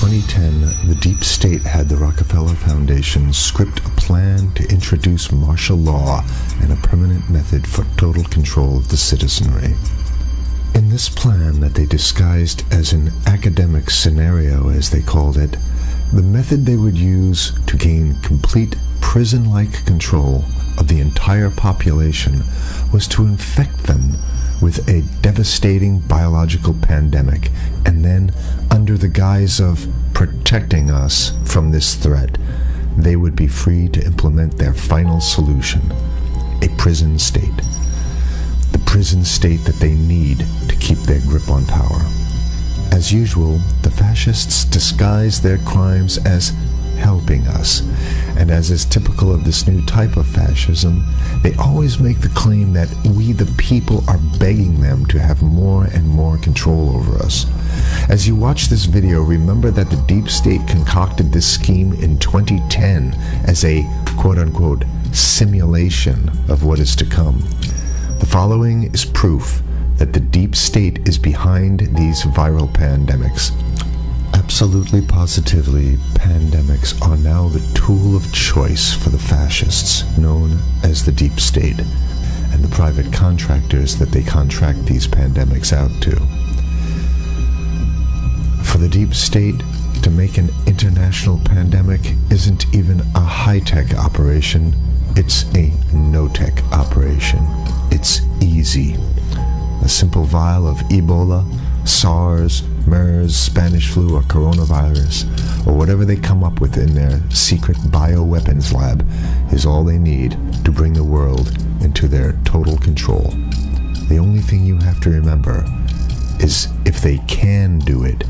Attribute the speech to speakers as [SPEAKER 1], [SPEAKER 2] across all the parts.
[SPEAKER 1] 2010, the deep state had the Rockefeller Foundation script a plan to introduce martial law and a permanent method for total control of the citizenry. In this plan that they disguised as an academic scenario, as they called it, the method they would use to gain complete prison-like control of the entire population was to infect them with a devastating biological pandemic, and then, under the guise of protecting us from this threat, they would be free to implement their final solution, a prison state. The prison state that they need to keep their grip on power. As usual, the fascists disguise their crimes as helping us, and as is typical of this new type of fascism, they always make the claim that we the people are begging them to have more and more control over us. As you watch this video, remember that the deep state concocted this scheme in 2010 as a quote-unquote simulation of what is to come. The following is proof that the deep state is behind these viral pandemics. Absolutely positively, pandemics are now the tool of choice for the fascists, known as the deep state, and the private contractors that they contract these pandemics out to. For the deep state, to make an international pandemic isn't even a high-tech operation, it's a no-tech operation. It's easy. A simple vial of Ebola, SARS, MERS, Spanish flu, or coronavirus, or whatever they come up with in their secret bioweapons lab, is all they need to bring the world into their total control. The only thing you have to remember is if they can do it,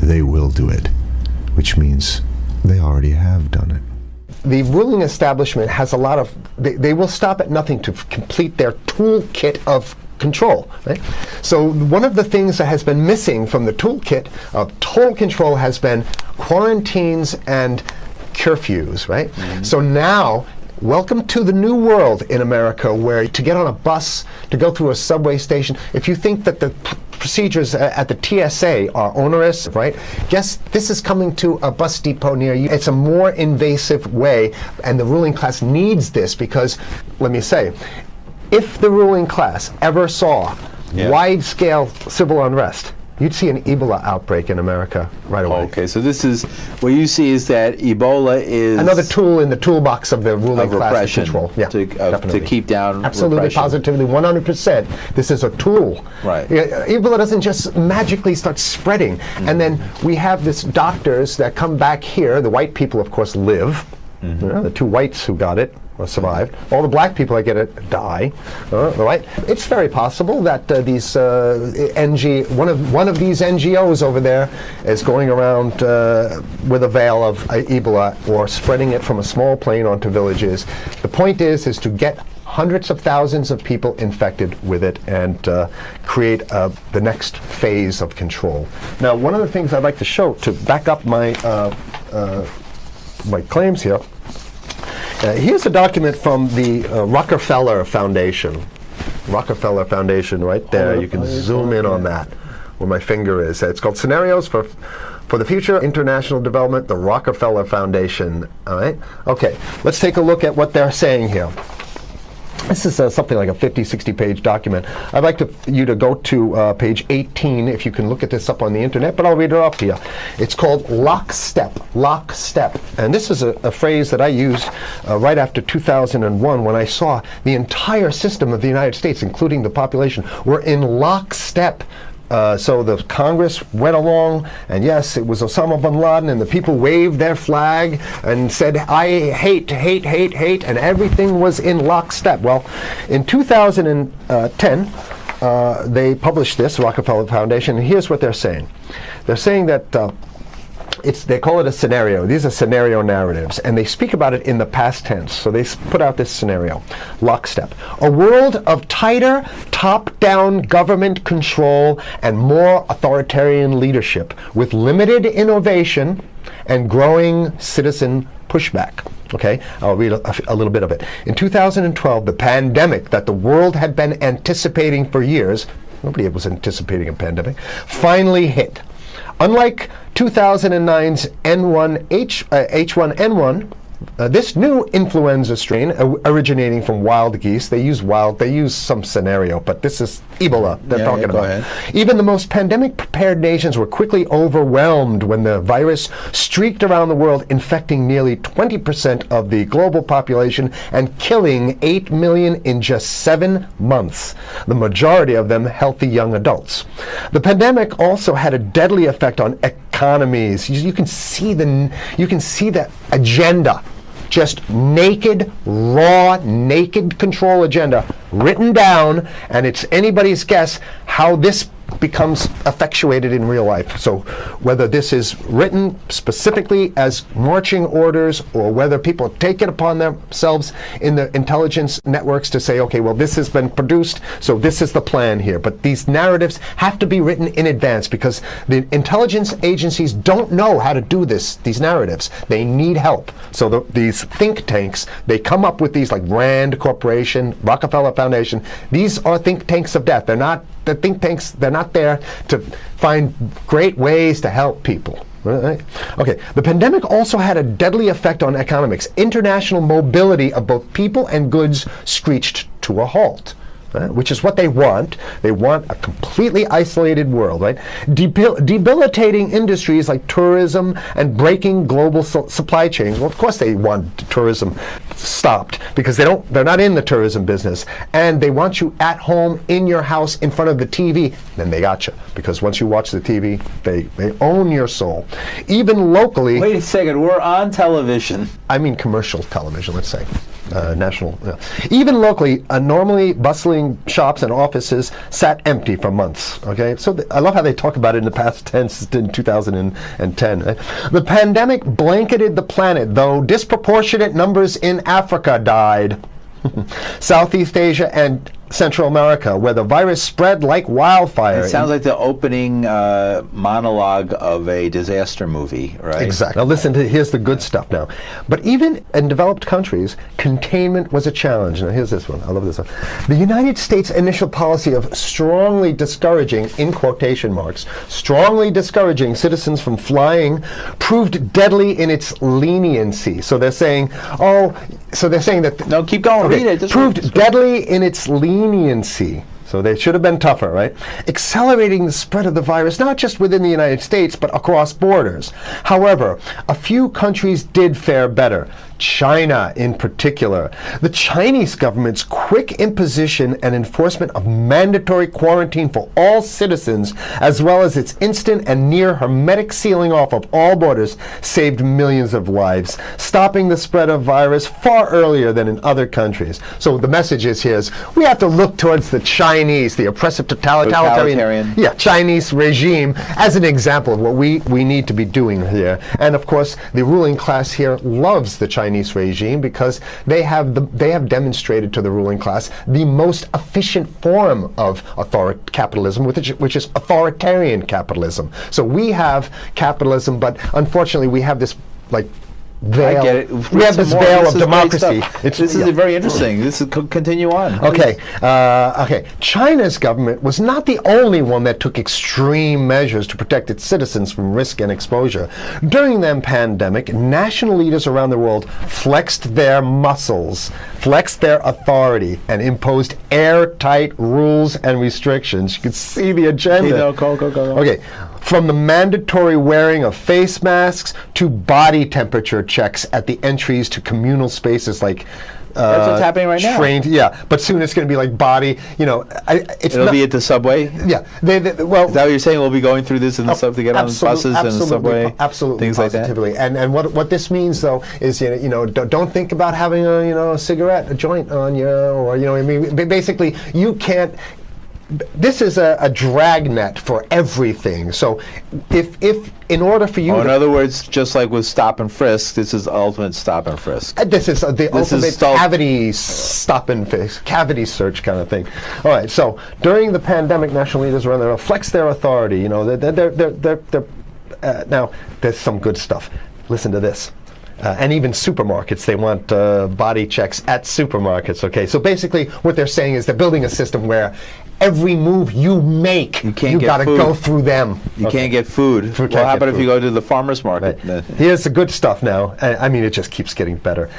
[SPEAKER 1] they will do it, which means they already have done it.
[SPEAKER 2] The ruling establishment has a lot of, they will stop at nothing to complete their toolkit of control, right? So one of the things that has been missing from the toolkit of total control has been quarantines and curfews, right? Mm-hmm. So now, welcome to the new world in America, where to get on a bus, to go through a subway station, if you think that the procedures at the TSA are onerous, right? Guess this is coming to a bus depot near you. It's a more invasive way, and the ruling class needs this because, let me say, if the ruling class ever saw wide-scale civil unrest, you'd see an Ebola outbreak in America right away.
[SPEAKER 3] Okay, so this is, what you see is that Ebola is
[SPEAKER 2] another tool in the toolbox of the ruling class to control. Yeah,
[SPEAKER 3] to keep down
[SPEAKER 2] absolutely,
[SPEAKER 3] repression.
[SPEAKER 2] positively, 100%. This is a tool.
[SPEAKER 3] Right.
[SPEAKER 2] Ebola doesn't just magically start spreading. And then we have this doctors that come back here. The white people, of course, live. The two whites who got it or survived. All the black people that get it die. Right? It's very possible that these one of these NGOs over there is going around with a veil of Ebola or spreading it from a small plane onto villages. The point is to get hundreds of thousands of people infected with it and create the next phase of control. Now, one of the things I'd like to show to back up my my claims here. Here's a document from the Rockefeller Foundation. Rockefeller Foundation, right there. You can zoom in on that, where my finger is. It's called Scenarios for the Future International Development, the Rockefeller Foundation. All right. Okay. Let's take a look at what they're saying here. This is something like a 50, 60-page document. I'd like you to go to page 18, if you can look at this up on the internet, but I'll read it off to you. It's called lockstep, lockstep. And this is a phrase that I used right after 2001 when I saw the entire system of the United States, including the population, were in lockstep. So the Congress went along, and yes, it was Osama bin Laden, and the people waved their flag and said, I hate, hate, hate, hate, and everything was in lockstep. Well, in 2010, they published this, Rockefeller Foundation, and here's what they're saying. They're saying that they call it a scenario. These are scenario narratives, and they speak about it in the past tense. So they put out this scenario, lockstep. A world of tighter, top-down government control and more authoritarian leadership with limited innovation and growing citizen pushback. Okay, I'll read a little bit of it. In 2012, the pandemic that the world had been anticipating for years, nobody was anticipating a pandemic, finally hit. Unlike 2009's H1N1. This new influenza strain originating from wild geese. They use some scenario, but this is Ebola they're talking about.
[SPEAKER 3] Ahead.
[SPEAKER 2] Even the most pandemic-prepared nations were quickly overwhelmed when the virus streaked around the world, infecting nearly 20% of the global population and killing 8 million in just 7 months, the majority of them healthy young adults. The pandemic also had a deadly effect on economies. You can see the agenda. Just naked, raw, naked control agenda written down, and it's anybody's guess how this becomes effectuated in real life. So whether this is written specifically as marching orders or whether people take it upon themselves in the intelligence networks to say, okay, well, this has been produced, so this is the plan here. But these narratives have to be written in advance because the intelligence agencies don't know how to do these narratives. They need help. So these think tanks, they come up with these like Rand Corporation, Rockefeller Foundation. These are think tanks of death. They're not the think tanks, they're not there to find great ways to help people. Right? Okay, the pandemic also had a deadly effect on economics. International mobility of both people and goods screeched to a halt. Which is what they want. They want a completely isolated world, right? Debilitating industries like tourism and breaking global supply chains. Well, of course they want tourism stopped because they're not in the tourism business, and they want you at home in your house in front of the TV. Then they got you because once you watch the TV, they own your soul. Even locally.
[SPEAKER 3] Wait a second, we're on television.
[SPEAKER 2] I mean commercial television, let's say. National. Even locally, normally bustling shops and offices sat empty for months. Okay, so I love how they talk about it in the past tense in 2010. Right? The pandemic blanketed the planet, though disproportionate numbers in Africa died. Southeast Asia and Central America, where the virus spread like wildfire.
[SPEAKER 3] It sounds like the opening monologue of a disaster movie, right?
[SPEAKER 2] Exactly. Now listen, here's the good stuff now. But even in developed countries, containment was a challenge. Now here's this one. I love this one. The United States' initial policy of strongly discouraging, in quotation marks, strongly discouraging citizens from flying proved deadly in its leniency. So they're saying, that...
[SPEAKER 3] No, keep going.
[SPEAKER 2] Okay,
[SPEAKER 3] read it.
[SPEAKER 2] Proved deadly in its leniency. So they should have been tougher, right? Accelerating the spread of the virus, not just within the United States, but across borders. However, a few countries did fare better. China in particular. The Chinese government's quick imposition and enforcement of mandatory quarantine for all citizens, as well as its instant and near hermetic sealing off of all borders, saved millions of lives, stopping the spread of virus far earlier than in other countries. So the message here is we have to look towards the Chinese, the oppressive totalitarian. Chinese regime as an example of what we need to be doing here. And of course, the ruling class here loves the Chinese regime because they have demonstrated to the ruling class the most efficient form of capitalism, which is authoritarian capitalism. So we have capitalism, but unfortunately we have this veil.
[SPEAKER 3] I get it.
[SPEAKER 2] We have this veil of democracy.
[SPEAKER 3] This is very interesting. This is continue on.
[SPEAKER 2] Okay. China's government was not the only one that took extreme measures to protect its citizens from risk and exposure. During the pandemic, national leaders around the world flexed their muscles, flexed their authority, and imposed airtight rules and restrictions. You can see the agenda.
[SPEAKER 3] Go.
[SPEAKER 2] Okay. From the mandatory wearing of face masks to body temperature checks at the entries to communal spaces like
[SPEAKER 3] that's what's happening right now.
[SPEAKER 2] Yeah, but soon it's going to be like body.
[SPEAKER 3] It'll be at the subway.
[SPEAKER 2] Yeah,
[SPEAKER 3] is that what you're saying? We'll be going through this in the to get on buses and the subway,
[SPEAKER 2] absolutely,
[SPEAKER 3] things
[SPEAKER 2] positively.
[SPEAKER 3] like that.
[SPEAKER 2] And what this means though is don't think about having a cigarette, a joint on you, or basically you can't. This is a dragnet for everything. So if in order for you
[SPEAKER 3] in other words, just like with stop and frisk, this is ultimate stop and frisk.
[SPEAKER 2] This is the ultimate cavity stop and frisk, cavity search kind of thing. All right, so during the pandemic, national leaders around the world flex their authority. Now there's some good stuff. Listen to this. And even supermarkets, they want body checks at supermarkets, okay? So basically what they're saying is they're building a system where every move you make, you got to go through them.
[SPEAKER 3] You can't get food. Well, how about if you go to the farmer's market?
[SPEAKER 2] Right. Here's the good stuff now. I mean, it just keeps getting better.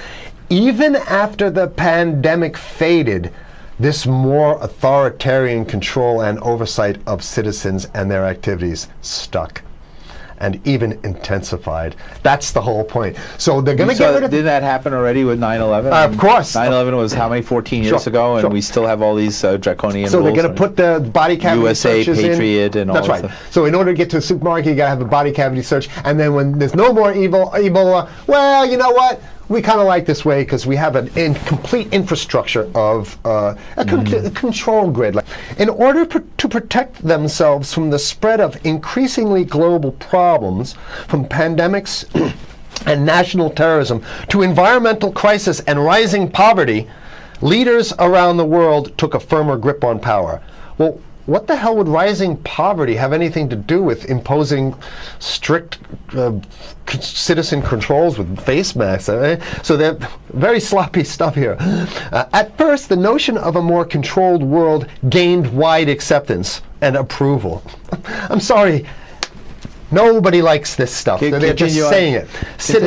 [SPEAKER 2] Even after the pandemic faded, this more authoritarian control and oversight of citizens and their activities stuck and even intensified. That's the whole point. So they're going to get rid of...
[SPEAKER 3] Did that happen already with 9/11?
[SPEAKER 2] Of course.
[SPEAKER 3] 9/11 was how many, 14 years ago, and we still have all these draconian
[SPEAKER 2] so
[SPEAKER 3] rules.
[SPEAKER 2] they're going to put the body cavity
[SPEAKER 3] USA
[SPEAKER 2] searches
[SPEAKER 3] Patriot and all
[SPEAKER 2] That's
[SPEAKER 3] that
[SPEAKER 2] right.
[SPEAKER 3] stuff.
[SPEAKER 2] So in order to get to a supermarket, you got to have a body cavity search, and then when there's no more Ebola, well, you know what? We kind of like this way because we have an complete infrastructure of a control grid. In order to protect themselves from the spread of increasingly global problems, from pandemics and national terrorism to environmental crisis and rising poverty, leaders around the world took a firmer grip on power. Well, what the hell would rising poverty have anything to do with imposing strict citizen controls with face masks? So they're very sloppy stuff here. At first, the notion of a more controlled world gained wide acceptance and approval. I'm sorry. Nobody likes this stuff. They're just saying it.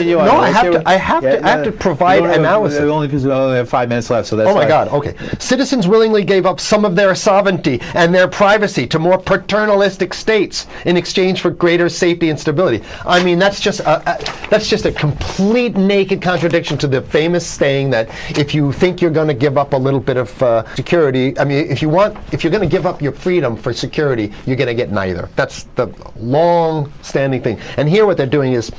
[SPEAKER 2] No, I have to provide analysis.
[SPEAKER 3] Only because we only have 5 minutes left, so that's
[SPEAKER 2] Oh my God, okay. Citizens willingly gave up some of their sovereignty and their privacy to more paternalistic states in exchange for greater safety and stability. I mean, that's just a complete naked contradiction to the famous saying that if you think you're going to give up a little bit of security, I mean, if you're going to give up your freedom for security, you're going to get neither. That's the long-standing thing. And here what they're doing is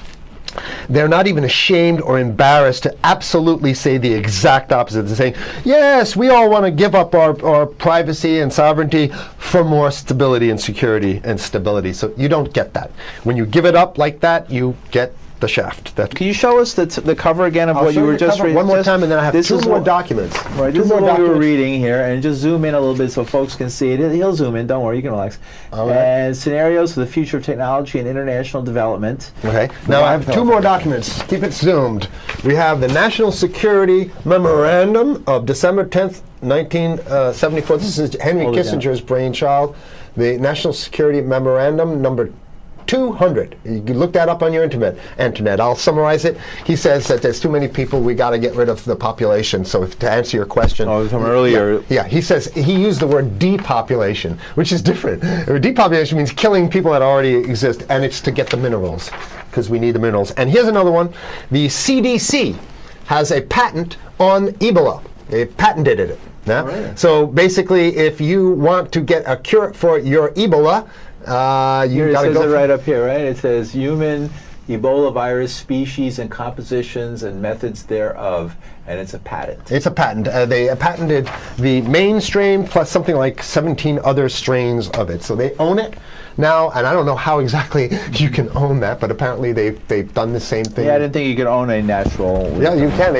[SPEAKER 2] they're not even ashamed or embarrassed to absolutely say the exact opposite. They're saying, yes, we all want to give up our privacy and sovereignty for more stability and security and stability. So you don't get that. When you give it up like that, you get the shaft.
[SPEAKER 3] Can you show us the cover again of what you were just reading?
[SPEAKER 2] One more time, and then I have two more documents.
[SPEAKER 3] Right, this is what we were reading here, and just zoom in a little bit so folks can see it. He'll zoom in, don't worry, you can relax. And scenarios for the future of technology and international development.
[SPEAKER 2] Okay, now I have two more documents. Keep it zoomed. We have the National Security Memorandum of December 10th, 1974. This is Henry Kissinger's brainchild. The National Security Memorandum number 200. You can look that up on your internet. I'll summarize it. He says that there's too many people, we got to get rid of the population. So to answer your question.
[SPEAKER 3] From earlier.
[SPEAKER 2] Yeah, he says, he used the word depopulation, which is different. Depopulation means killing people that already exist, and it's to get the minerals, because we need the minerals. And here's another one. The CDC has a patent on Ebola. They've patented it. Yeah? Right. So basically, if you want to get a cure for your Ebola,
[SPEAKER 3] you got to go. It right up here, right? It says human Ebola virus species and compositions and methods thereof, and it's a patent.
[SPEAKER 2] It's a patent. They patented the main strain plus something like 17 other strains of it. So they own it now, and I don't know how exactly you can own that, but apparently they've done the same thing.
[SPEAKER 3] Yeah, I didn't think you could own a natural.
[SPEAKER 2] Yeah, you can.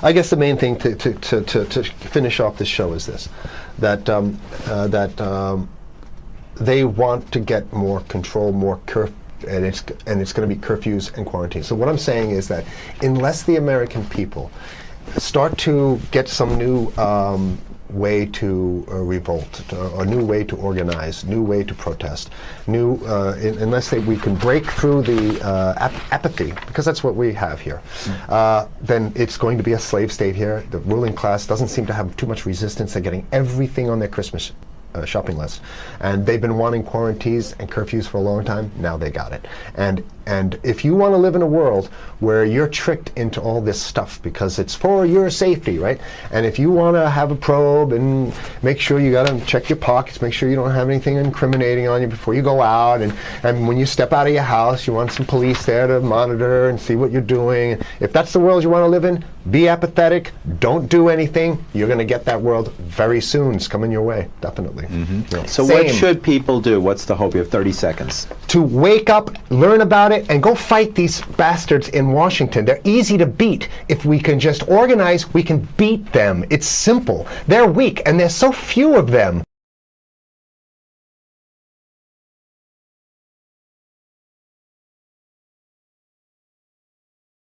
[SPEAKER 2] I guess the main thing to finish off this show is this: that they want to get more control, more and it's going to be curfews and quarantines. So what I'm saying is that unless the American people start to get some new way to revolt, a new way to organize, new way to protest, unless we can break through the apathy, because that's what we have here, then it's going to be a slave state here. The ruling class doesn't seem to have too much resistance. They're getting everything on their Christmas shopping list, and they've been wanting quarantines and curfews for a long time. Now they got it. And if you want to live in a world where you're tricked into all this stuff because it's for your safety, right? And if you want to have a probe and make sure you got to check your pockets, make sure you don't have anything incriminating on you before you go out, and when you step out of your house, you want some police there to monitor and see what you're doing. If that's the world you want to live in, be apathetic, don't do anything. You're going to get that world very soon. It's coming your way, definitely.
[SPEAKER 3] Mm-hmm. Yeah. So what should people do? What's the hope? You have 30 seconds.
[SPEAKER 2] To wake up, learn about it, and go fight these bastards in Washington. They're easy to beat. If we can just organize, we can beat them. It's simple. They're weak, and there's so few of them.